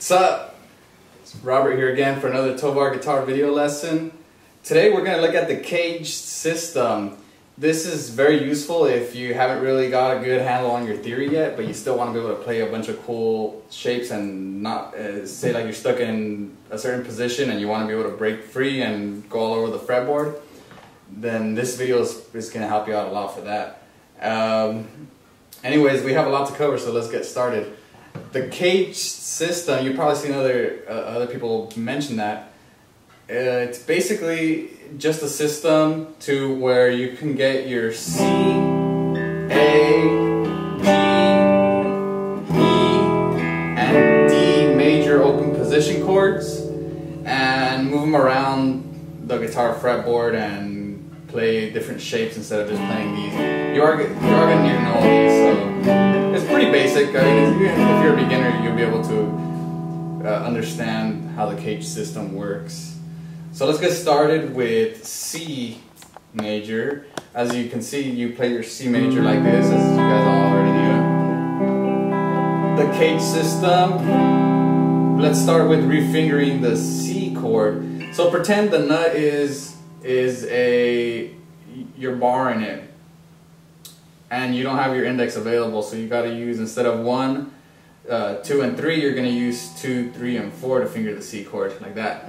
What's up? It's Robert here again for another Tovar guitar video lesson. Today we're going to look at the CAGED system. This is very useful if you haven't really got a good handle on your theory yet, but you still want to be able to play a bunch of cool shapes and not say like you're stuck in a certain position and you want to be able to break free and go all over the fretboard. Then this video is going to help you out a lot for that. Anyways, we have a lot to cover, so let's get started. The CAGED system, you've probably seen other people mention that. It's basically just a system to where you can get your C, A, G, E, and D major open position chords and move them around the guitar fretboard and play different shapes instead of just playing these. You are going to need to know all these, so it's pretty basic. I mean, if you're a beginner, you'll be able to understand how the CAGED system works. So let's get started with C major. As you can see, you play your C major like this, as you guys all already knew. The CAGED system, let's start with refingering the C chord. So pretend the nut is you're barring it and you don't have your index available, so you got to use, instead of 1, 2 and 3, you're going to use 2, 3 and 4 to finger the C chord like that.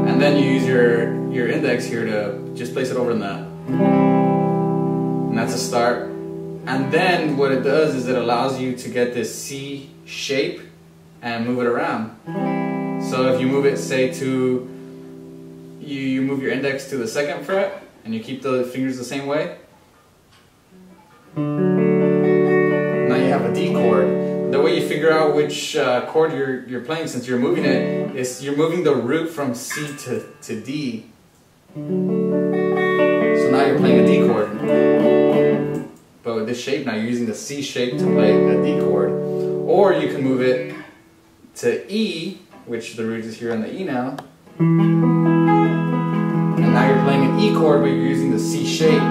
And then you use your index here to just place it over the nut. And that's a start. And then what it does is it allows you to get this C shape and move it around. So if you move it, say to, you move your index to the 2nd fret and you keep the fingers the same way. Now you have a D chord. The way you figure out which chord you're playing, since you're moving it, is you're moving the root from C to D. So now you're playing a D chord. But with this shape, now you're using the C shape to play a D chord. Or you can move it to E, which the root is here on the E now. And now you're playing an E chord, but you're using the C shape.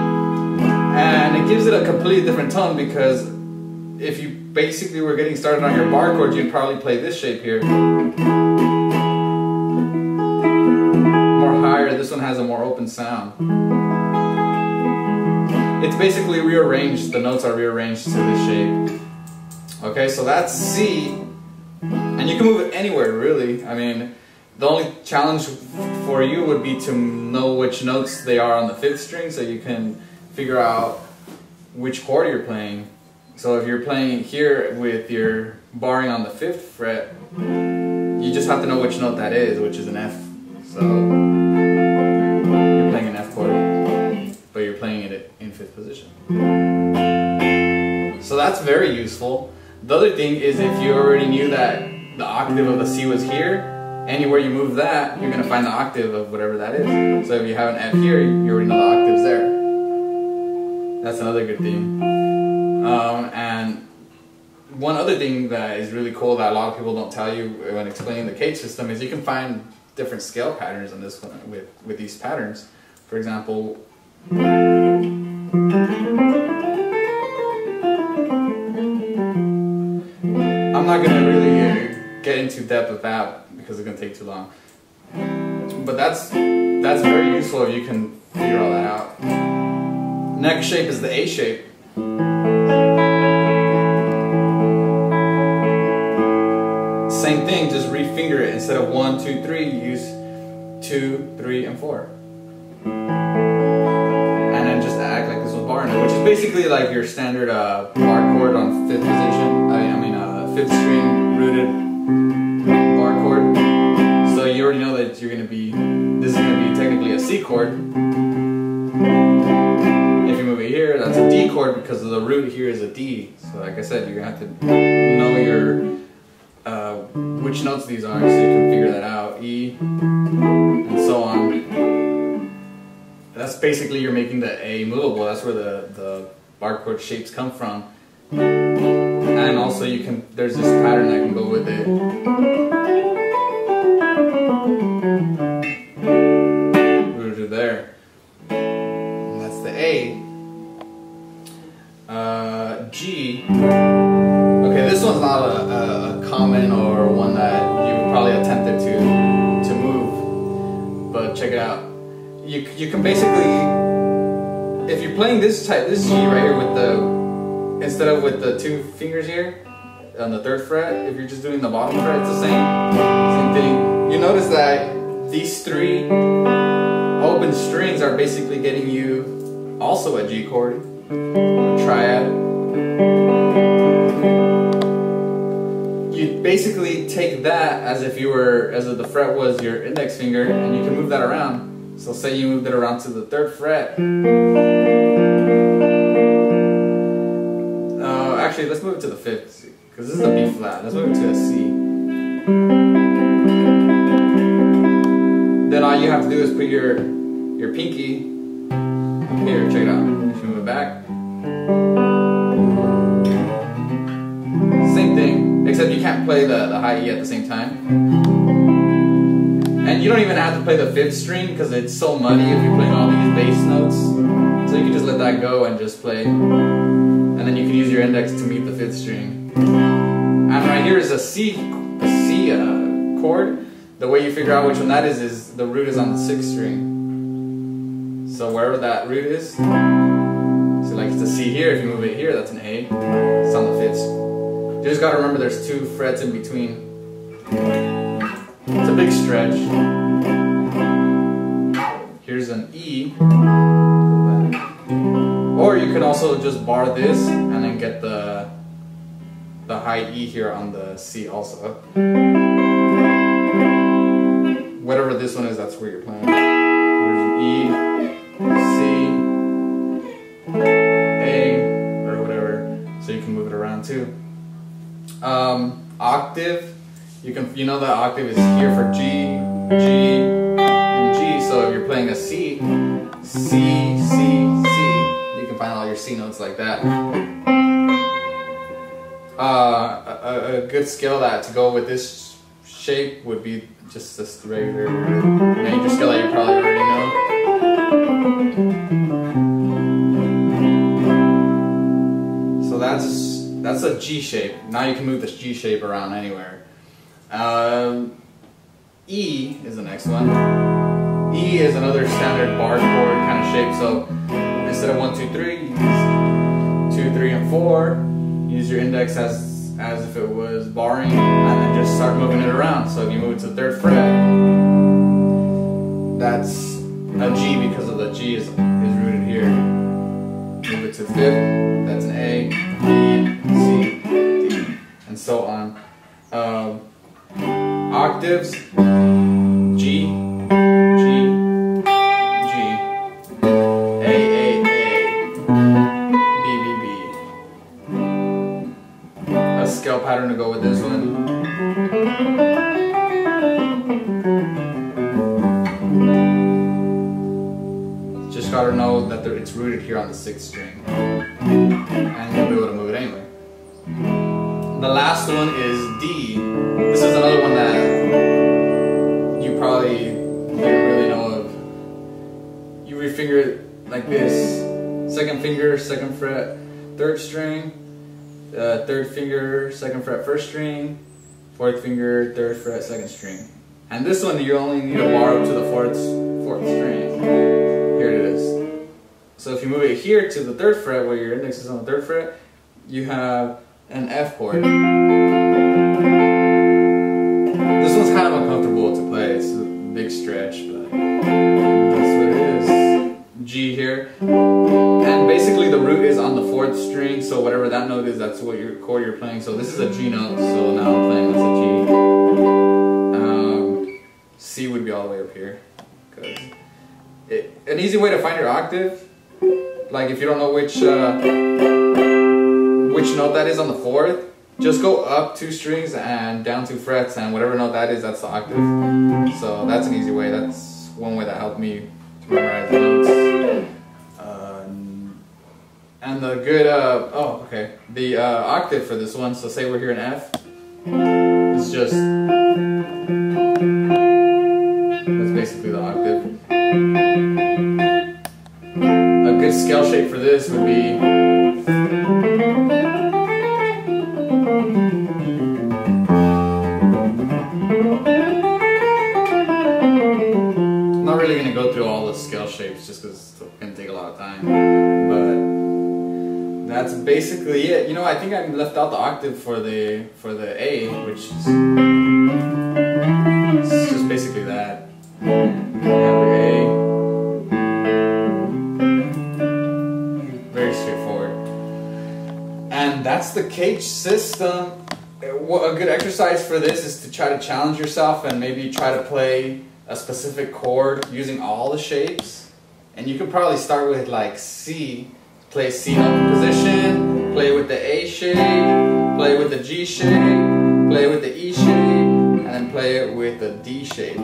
And it gives it a completely different tone, because if you basically were getting started on your bar chord, you'd probably play this shape here. More higher, this one has a more open sound. It's basically rearranged, the notes are rearranged to this shape. Okay, so that's C. And you can move it anywhere, really. I mean, the only challenge for you would be to know which notes they are on the 5th string, so you can figure out which chord you're playing. So if you're playing here with your barring on the 5th fret, you just have to know which note that is, which is an F. So you're playing an F chord, but you're playing it in 5th position. So that's very useful. The other thing is, if you already knew that the octave of the C was here, anywhere you move that, you're going to find the octave of whatever that is. So if you have an F here, you already know the octave's there. That's another good thing. And one other thing that is really cool that a lot of people don't tell you when explaining the CAGED system is you can find different scale patterns on this one with these patterns. For example, I'm not going to really get into depth with that because it's going to take too long. But that's very useful if you can figure all that out. Next shape is the A shape. Same thing, just refinger it. Instead of 1, 2, 3, use 2, 3, and 4. And then just act like this was barring it, which is basically like your standard bar chord on 5th position. I mean 5th string rooted bar chord. So you already know that this is going to be technically a C chord. If you move it here, that's a D chord because the root here is a D. So like I said, you're going to have to know your which notes these are, so you can figure that out. E, and so on. That's basically, you're making the A movable. That's where the bar chord shapes come from. And also there's this pattern that can go with it. Rooted there. And that's the A. G. Okay, this one's not a common or one that you probably attempted to move. But check it out. You can basically, if you're playing this G right here with the, instead of with the 2 fingers here on the 3rd fret, if you're just doing the bottom fret, it's the same thing. You notice that these 3 open strings are basically getting you also a G chord, a triad. You basically take that as if you were, as if the fret was your index finger, and you can move that around. So say you moved it around to the 3rd fret. Actually, let's move it to the 5th, because this is a B flat. Let's move it to a C. Then all you have to do is put your pinky here. Check it out. If you move it back, same thing, except you can't play the high E at the same time. And you don't even have to play the 5th string because it's so muddy if you're playing all these bass notes. So you can just let that go and just play. And then you can use your index to meet the 5th string. And right here is a C chord. The way you figure out which one that is the root is on the 6th string. So wherever that root is, so like it's a C here, if you move it here, that's an A. It's on the 5th. You just gotta remember there's 2 frets in between. It's a big stretch. Here's an E. Or you can also just bar this and then get the high E here on the C also. Whatever this one is, that's where you're playing. There's an E, C, A, or whatever. So you can move it around too. Octave. You know that octave is here for G, G, and G. So if you're playing a C, C, C, C, you can find all your C notes like that. A good scale that to go with this shape would be just this regular major scale that you probably already know. So that's a G shape. Now you can move this G shape around anywhere. E is the next one. E is another standard bar chord kind of shape. So instead of 1, 2, 3, use 2, 3, and 4. Use your index as if it was barring, and then just start moving it around. So if you move it to the 3rd fret, that's a G because of the G is rooted here. Move it to 5th, that's an A, B, C, D, and so on. Octaves, G, G, G, A, B, B, B. A scale pattern to go with this one. Just gotta know that it's rooted here on the 6th string, and you'll be able to move it anyway. The last one is D. This is another one that you probably didn't really know of. You read finger it like this. 2nd finger, 2nd fret, 3rd string. 3rd finger, 2nd fret, 1st string. 4th finger, 3rd fret, 2nd string. And this one you only need to bar up to the 4th string. Here it is. So if you move it here to the 3rd fret, where your index is on the 3rd fret, you have an F chord. This one's kind of uncomfortable to play. It's a big stretch, but that's what it is. G here. And basically the root is on the 4th string, so whatever that note is, that's what your chord you're playing. So this is a G note, so now I'm playing that's a G. C would be all the way up here. An easy way to find your octave, like if you don't know which note that is on the 4th, just go up 2 strings and down 2 frets, and whatever note that is, that's the octave. So that's an easy way. That's one way that helped me to memorize the notes. And the good, the octave for this one, so say we're here in F, it's just, that's basically the octave. A good scale shape for this would be basically it. You know, I think I left out the octave for the A, which is it's just basically that. You have your A. Very straightforward. And that's the CAGED system. A good exercise for this is to try to challenge yourself and maybe try to play a specific chord using all the shapes. And you could probably start with like C. Play C in open position, play with the A shape, play with the G shape, play with the E shape, and then play it with the D shape.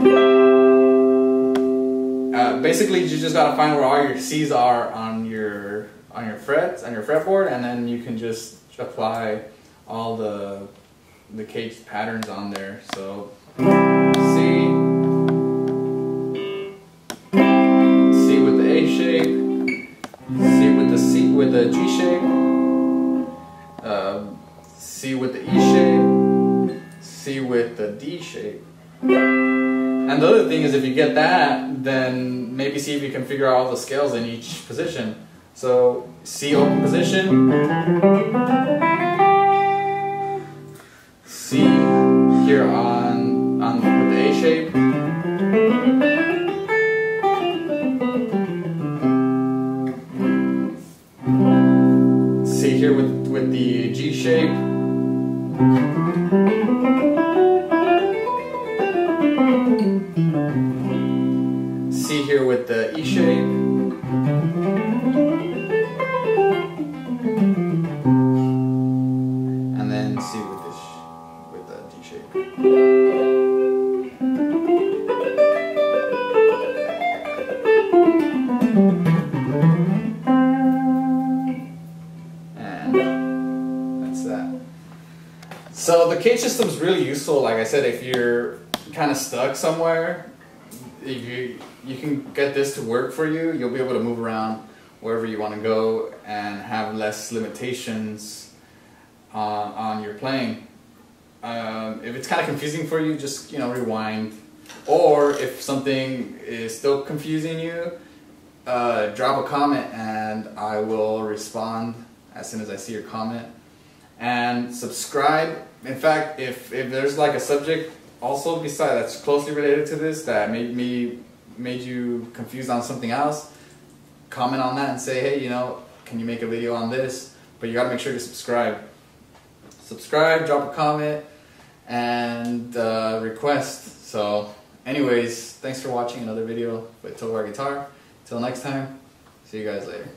Basically, you just gotta find where all your C's are on your frets, on your fretboard, and then you can just apply all the CAGED patterns on there. So C with the A shape, C with the G shape, C with the E shape, C with the D shape. And the other thing is, if you get that, then maybe see if you can figure out all the scales in each position. So C open position, C here on with the A shape, C here with the G shape, C here with the E shape, and then C with the D shape. And that's that. So the CAGED system is really useful. Like I said, if you're kind of stuck somewhere, if you can get this to work for you. You'll be able to move around wherever you want to go and have less limitations on your playing. If it's kind of confusing for you, just rewind. Or if something is still confusing you, drop a comment and I will respond as soon as I see your comment. And subscribe. In fact, if there's like a subject also beside that's closely related to this that made you confused on something else, comment on that and say, hey, can you make a video on this? But you gotta make sure to subscribe. Subscribe, drop a comment, and request. So anyways, thanks for watching another video with Guitar. Till next time, see you guys later.